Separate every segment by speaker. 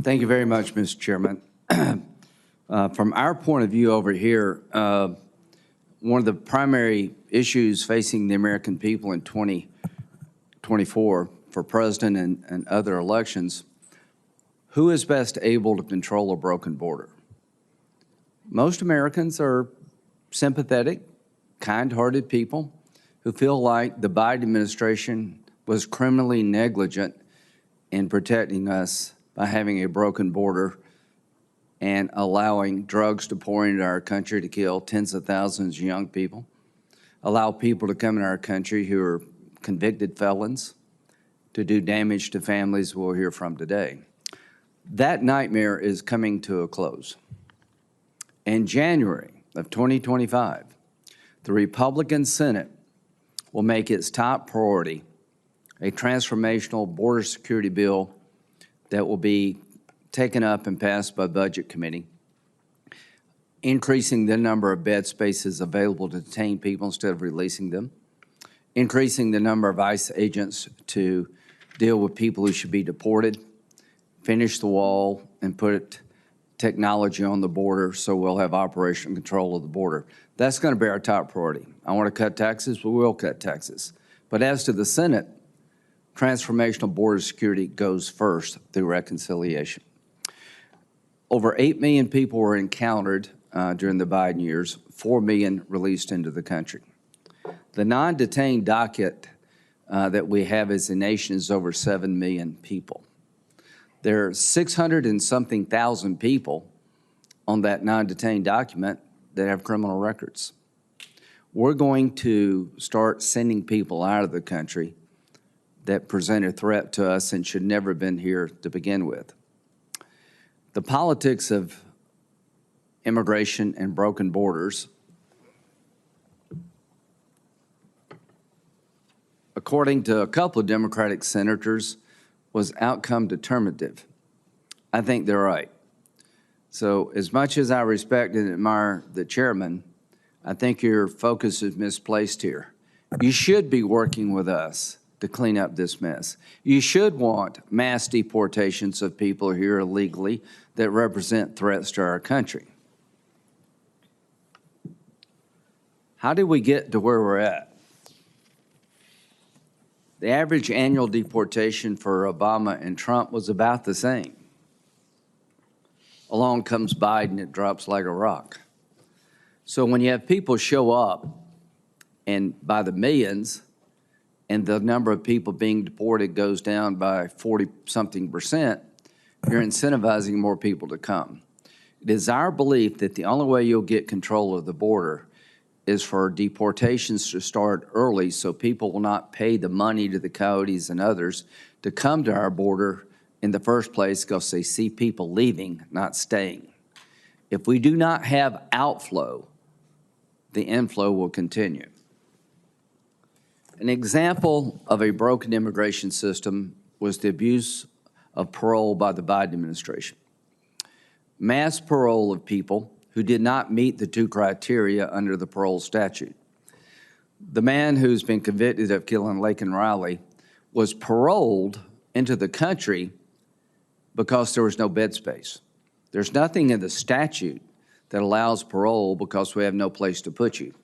Speaker 1: Thank you very much, Mr. Chairman. From our point of view over here, one of the primary issues facing the American people in 2024 for president and other elections, who is best able to control a broken border? Most Americans are sympathetic, kind-hearted people who feel like the Biden administration was criminally negligent in protecting us by having a broken border and allowing drugs to pour into our country to kill tens of thousands of young people, allow people to come in our country who are convicted felons to do damage to families we'll hear from today. That nightmare is coming to a close. In January of 2025, the Republican Senate will make its top priority a transformational border security bill that will be taken up and passed by Budget Committee, increasing the number of bed spaces available to detain people instead of releasing them, increasing the number of ICE agents to deal with people who should be deported, finish the wall, and put technology on the border so we'll have operational control of the border. That's going to be our top priority. I want to cut taxes, we will cut taxes. But as to the Senate, transformational border security goes first through reconciliation. Over 8 million people were encountered during the Biden years, 4 million released into the country. The non-detained docket that we have as a nation is over 7 million people. There are 600 and something thousand people on that non-detained document that have criminal records. We're going to start sending people out of the country that present a threat to us and should never have been here to begin with. The politics of immigration and broken borders, according to a couple of Democratic senators, was outcome determinative. I think they're right. So as much as I respect and admire the chairman, I think your focus is misplaced here. You should be working with us to clean up this mess. You should want mass deportations of people here illegally that represent threats to our country. How did we get to where we're at? The average annual deportation for Obama and Trump was about the same. Along comes Biden, it drops like a rock. So when you have people show up and by the millions, and the number of people being deported goes down by 40-something%, you're incentivizing more people to come. It is our belief that the only way you'll get control of the border is for deportations to start early so people will not pay the money to the coyotes and others to come to our border in the first place because they see people leaving, not staying. If we do not have outflow, the inflow will continue. An example of a broken immigration system was the abuse of parole by the Biden administration. Mass parole of people who did not meet the 2 criteria under the parole statute. The man who's been convicted of killing Laken Riley was paroled into the country because there was no bed space. There's nothing in the statute that allows parole because we have no place to put you.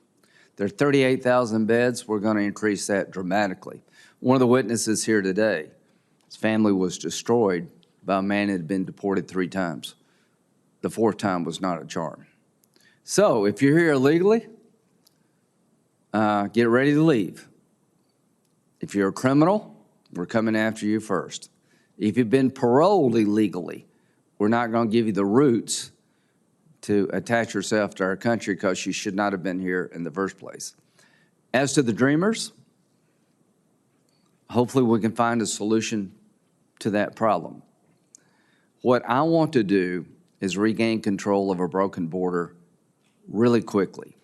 Speaker 1: There are 38,000 beds. We're going to increase that dramatically. One of the witnesses here today, his family was destroyed by a man who had been deported 3 times. The 4th time was not a charm. So if you're here illegally, get ready to leave. If you're a criminal, we're coming after you first. If you've been paroled illegally, we're not going to give you the roots to attach yourself to our country because you should not have been here in the first place. As to the dreamers, hopefully we can find a solution to that problem. What I want to do is regain control of a broken border really quickly.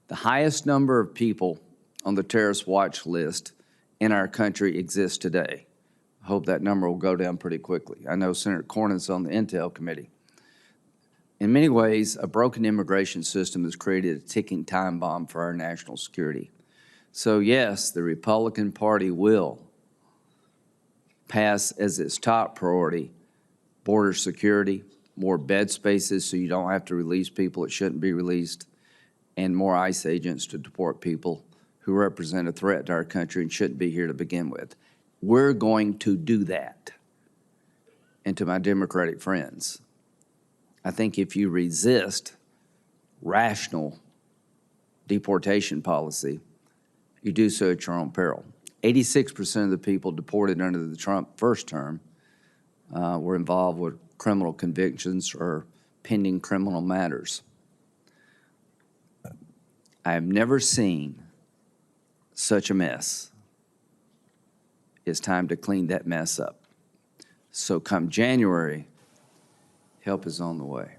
Speaker 1: The highest number of people on the terrorist watch list in our country exists today. I hope that number will go down pretty quickly. I know Senator Cornyn's on the Intel Committee. In many ways, a broken immigration system has created a ticking time bomb for our national security. So yes, the Republican Party will pass as its top priority border security, more bed spaces so you don't have to release people that shouldn't be released, and more ICE agents to deport people who represent a threat to our country and shouldn't be here to begin with. We're going to do that. And to my Democratic friends, I think if you resist rational deportation policy, you do so at your own peril. 86% of the people deported under the Trump first term were involved with criminal convictions or pending criminal matters. I have never seen such a mess. It's time to clean that mess up. So come January, help is on the way.